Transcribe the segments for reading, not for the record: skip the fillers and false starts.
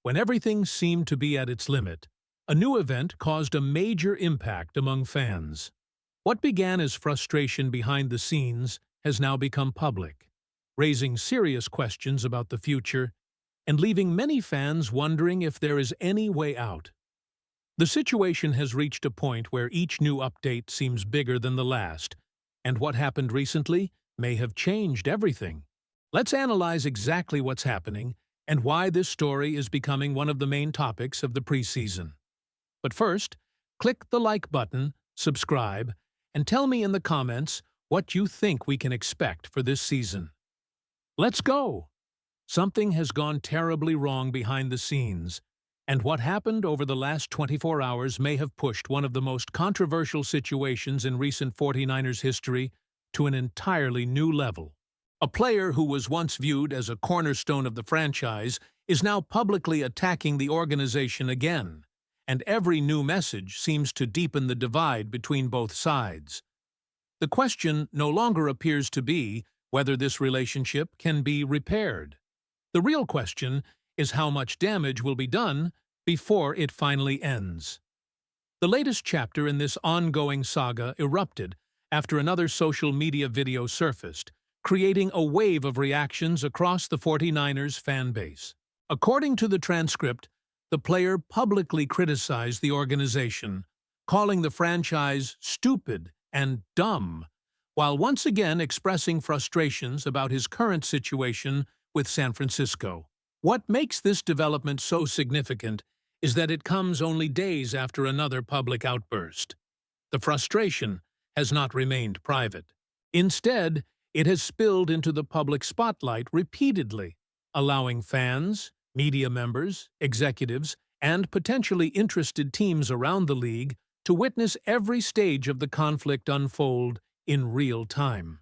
When everything seemed to be at its limit, a new event caused a major impact among fans. What began as frustration behind the scenes has now become public, raising serious questions about the future and leaving many fans wondering if there is any way out. The situation has reached a point where each new update seems bigger than the last, and what happened recently may have changed everything. Let's analyze exactly what's happening and why this story is becoming one of the main topics of the preseason. But first, click the like button, subscribe, and tell me in the comments what you think we can expect for this season. Let's go! Something has gone terribly wrong behind the scenes, and what happened over the last 24 hours may have pushed one of the most controversial situations in recent 49ers history to an entirely new level. A player who was once viewed as a cornerstone of the franchise is now publicly attacking the organization again, and every new message seems to deepen the divide between both sides. The question no longer appears to be whether this relationship can be repaired. The real question is how much damage will be done before it finally ends. The latest chapter in this ongoing saga erupted after another social media video surfaced, creating a wave of reactions across the 49ers fan base. According to the transcript, the player publicly criticized the organization, calling the franchise stupid and dumb, while once again expressing frustrations about his current situation with San Francisco. What makes this development so significant is that it comes only days after another public outburst. The frustration has not remained private. Instead, it has spilled into the public spotlight repeatedly, allowing fans, media members, executives, and potentially interested teams around the league to witness every stage of the conflict unfold in real time.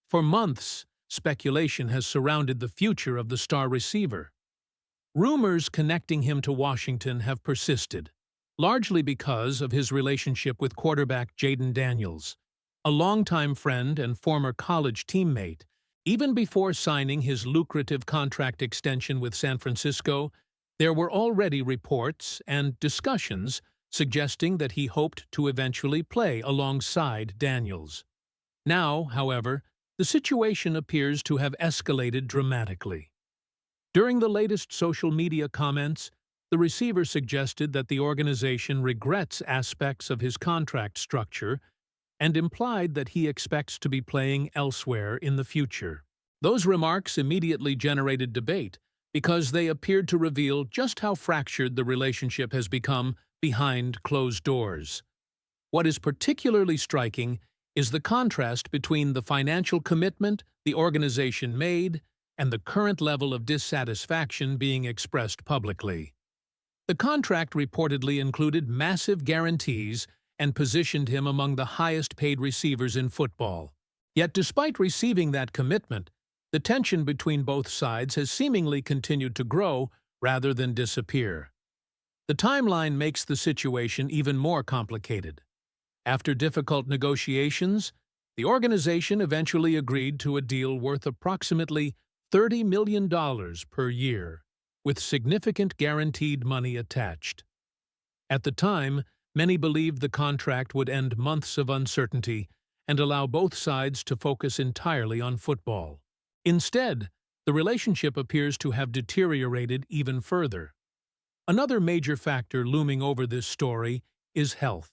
For months, speculation has surrounded the future of the star receiver. Rumors connecting him to Washington have persisted, largely because of his relationship with quarterback Jayden Daniels, a longtime friend and former college teammate. Even before signing his lucrative contract extension with San Francisco, there were already reports and discussions suggesting that he hoped to eventually play alongside Daniels. Now, however, the situation appears to have escalated dramatically. During the latest social media comments, the receiver suggested that the organization regrets aspects of his contract structure and implied that he expects to be playing elsewhere in the future. Those remarks immediately generated debate because they appeared to reveal just how fractured the relationship has become behind closed doors. What is particularly striking is the contrast between the financial commitment the organization made and the current level of dissatisfaction being expressed publicly. The contract reportedly included massive guarantees and positioned him among the highest-paid receivers in football. Yet despite receiving that commitment, the tension between both sides has seemingly continued to grow rather than disappear. The timeline makes the situation even more complicated. After difficult negotiations, the organization eventually agreed to a deal worth approximately $30 million per year, with significant guaranteed money attached. At the time, many believed the contract would end months of uncertainty and allow both sides to focus entirely on football. Instead, the relationship appears to have deteriorated even further. Another major factor looming over this story is health.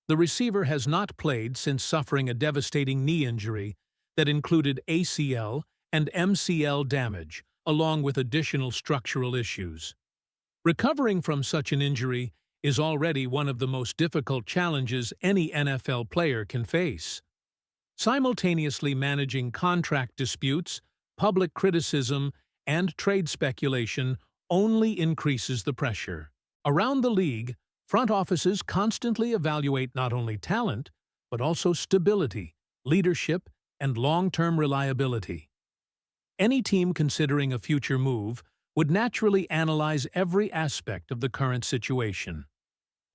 The receiver has not played since suffering a devastating knee injury that included ACL and MCL damage, along with additional structural issues. Recovering from such an injury is already one of the most difficult challenges any NFL player can face. Simultaneously managing contract disputes, public criticism, and trade speculation only increases the pressure. Around the league, front offices constantly evaluate not only talent, but also stability, leadership, and long-term reliability. Any team considering a future move would naturally analyze every aspect of the current situation.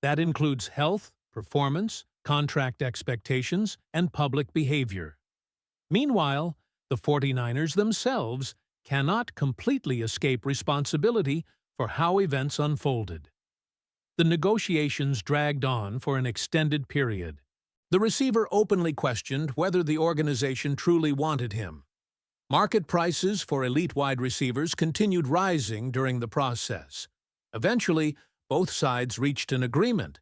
That includes health, performance, contract expectations, and public behavior. Meanwhile, the 49ers themselves cannot completely escape responsibility for how events unfolded. The negotiations dragged on for an extended period. The receiver openly questioned whether the organization truly wanted him. Market prices for elite wide receivers continued rising during the process. Eventually, both sides reached an agreement,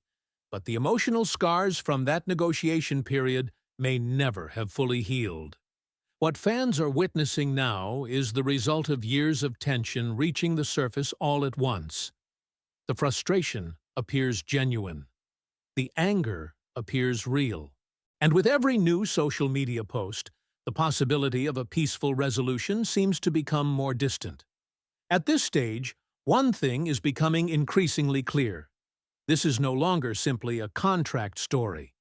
but the emotional scars from that negotiation period may never have fully healed. What fans are witnessing now is the result of years of tension reaching the surface all at once. The frustration appears genuine. The anger appears real. And with every new social media post, the possibility of a peaceful resolution seems to become more distant. At this stage, one thing is becoming increasingly clear. This is no longer simply a contract story.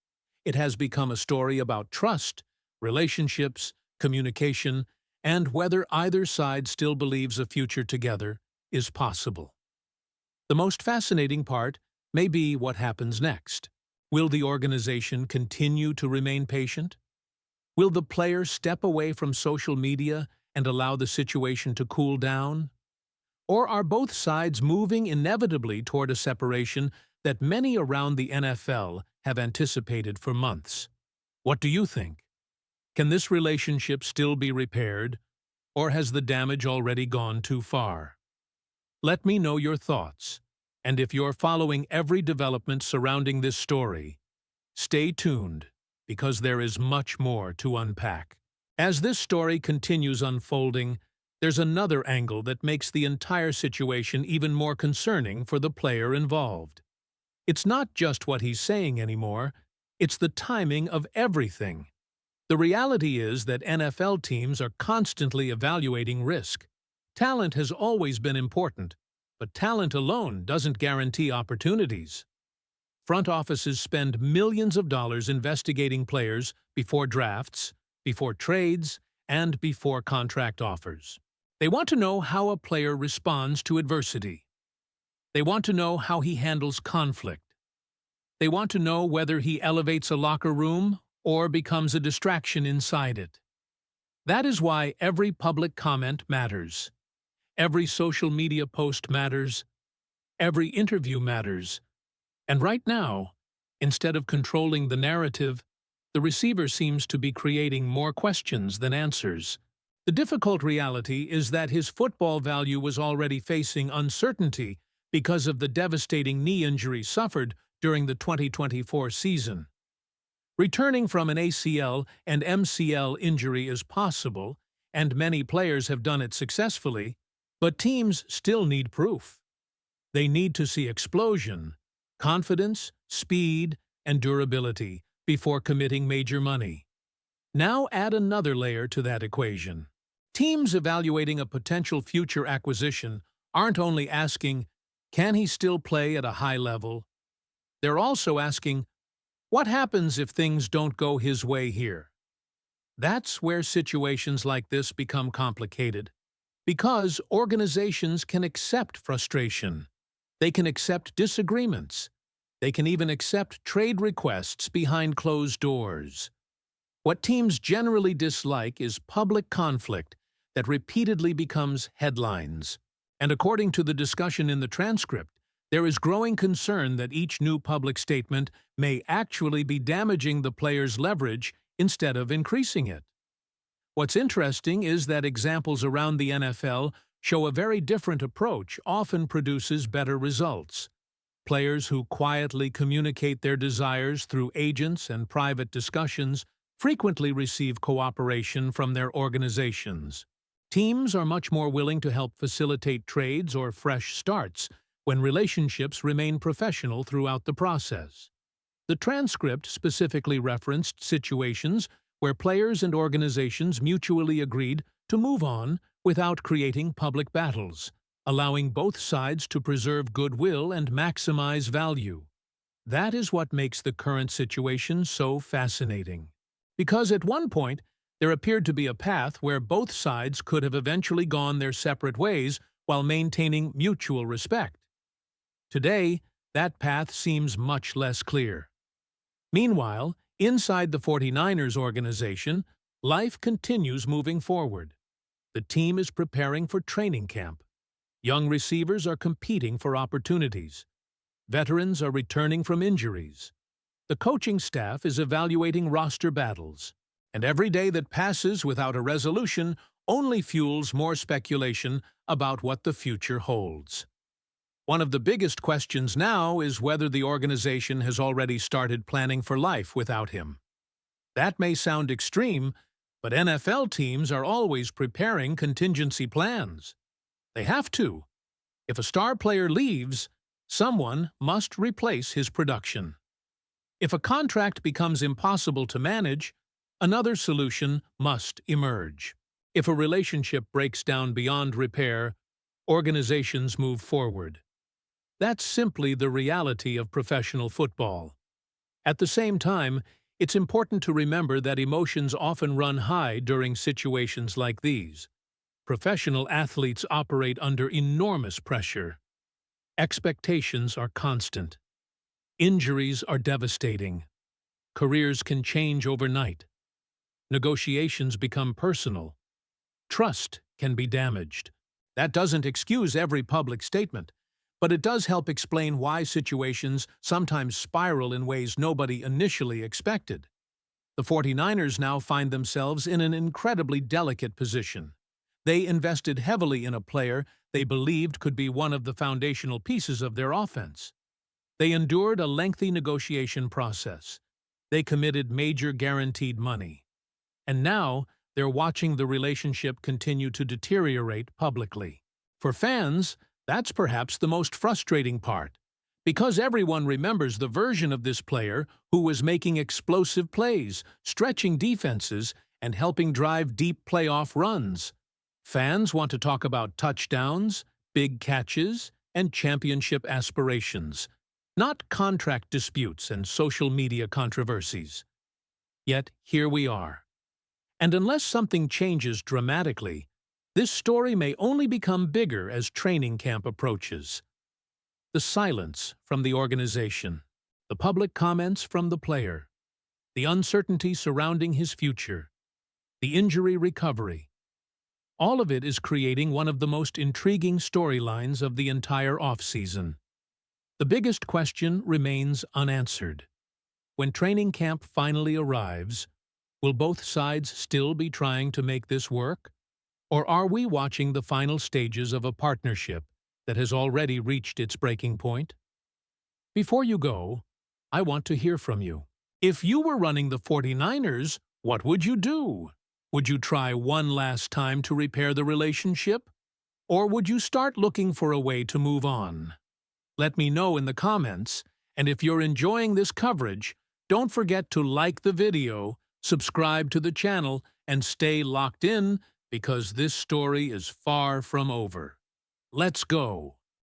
It has become a story about trust, relationships, communication, and whether either side still believes a future together is possible. The most fascinating part may be what happens next. Will the organization continue to remain patient? Will the player step away from social media and allow the situation to cool down? Or are both sides moving inevitably toward a separation that many around the NFL have anticipated for months? What do you think? Can this relationship still be repaired, or has the damage already gone too far? Let me know your thoughts, and if you're following every development surrounding this story, stay tuned, because there is much more to unpack. As this story continues unfolding, there's another angle that makes the entire situation even more concerning for the player involved. It's not just what he's saying anymore, it's the timing of everything. The reality is that NFL teams are constantly evaluating risk. Talent has always been important, but talent alone doesn't guarantee opportunities. Front offices spend millions of dollars investigating players before drafts, before trades, and before contract offers. They want to know how a player responds to adversity. They want to know how he handles conflict. They want to know whether he elevates a locker room or becomes a distraction inside it. That is why every public comment matters. Every social media post matters. Every interview matters. And right now, instead of controlling the narrative, the receiver seems to be creating more questions than answers. The difficult reality is that his football value was already facing uncertainty because of the devastating knee injury suffered during the 2024 season. Returning from an ACL and MCL injury is possible, and many players have done it successfully, but teams still need proof. They need to see explosion, confidence, speed, and durability before committing major money. Now add another layer to that equation. Teams evaluating a potential future acquisition aren't only asking, can he still play at a high level? They're also asking, what happens if things don't go his way here? That's where situations like this become complicated, because organizations can accept frustration. They can accept disagreements. They can even accept trade requests behind closed doors. What teams generally dislike is public conflict that repeatedly becomes headlines. And according to the discussion in the transcript, there is growing concern that each new public statement may actually be damaging the player's leverage instead of increasing it. What's interesting is that examples around the NFL show a very different approach often produces better results. Players who quietly communicate their desires through agents and private discussions frequently receive cooperation from their organizations. Teams are much more willing to help facilitate trades or fresh starts when relationships remain professional throughout the process. The transcript specifically referenced situations where players and organizations mutually agreed to move on without creating public battles, allowing both sides to preserve goodwill and maximize value. That is what makes the current situation so fascinating. Because at one point, there appeared to be a path where both sides could have eventually gone their separate ways while maintaining mutual respect. Today, that path seems much less clear. Meanwhile, inside the 49ers organization, life continues moving forward. The team is preparing for training camp. Young receivers are competing for opportunities. Veterans are returning from injuries. The coaching staff is evaluating roster battles. And every day that passes without a resolution only fuels more speculation about what the future holds. One of the biggest questions now is whether the organization has already started planning for life without him. That may sound extreme, but NFL teams are always preparing contingency plans. They have to. If a star player leaves, someone must replace his production. If a contract becomes impossible to manage, another solution must emerge. If a relationship breaks down beyond repair, organizations move forward. That's simply the reality of professional football. At the same time, it's important to remember that emotions often run high during situations like these. Professional athletes operate under enormous pressure. Expectations are constant. Injuries are devastating. Careers can change overnight. Negotiations become personal. Trust can be damaged. That doesn't excuse every public statement, but it does help explain why situations sometimes spiral in ways nobody initially expected. The 49ers now find themselves in an incredibly delicate position. They invested heavily in a player they believed could be one of the foundational pieces of their offense. They endured a lengthy negotiation process. They committed major guaranteed money. And now, they're watching the relationship continue to deteriorate publicly. For fans, that's perhaps the most frustrating part, because everyone remembers the version of this player who was making explosive plays, stretching defenses, and helping drive deep playoff runs. Fans want to talk about touchdowns, big catches, and championship aspirations, not contract disputes and social media controversies. Yet here we are. And unless something changes dramatically, this story may only become bigger as training camp approaches. The silence from the organization, the public comments from the player, the uncertainty surrounding his future, the injury recovery. All of it is creating one of the most intriguing storylines of the entire offseason. The biggest question remains unanswered. When training camp finally arrives, will both sides still be trying to make this work? Or are we watching the final stages of a partnership that has already reached its breaking point? Before you go, I want to hear from you. If you were running the 49ers, what would you do? Would you try one last time to repair the relationship? Or would you start looking for a way to move on? Let me know in the comments, and if you're enjoying this coverage, don't forget to like the video, subscribe to the channel, and stay locked in because this story is far from over. Let's go!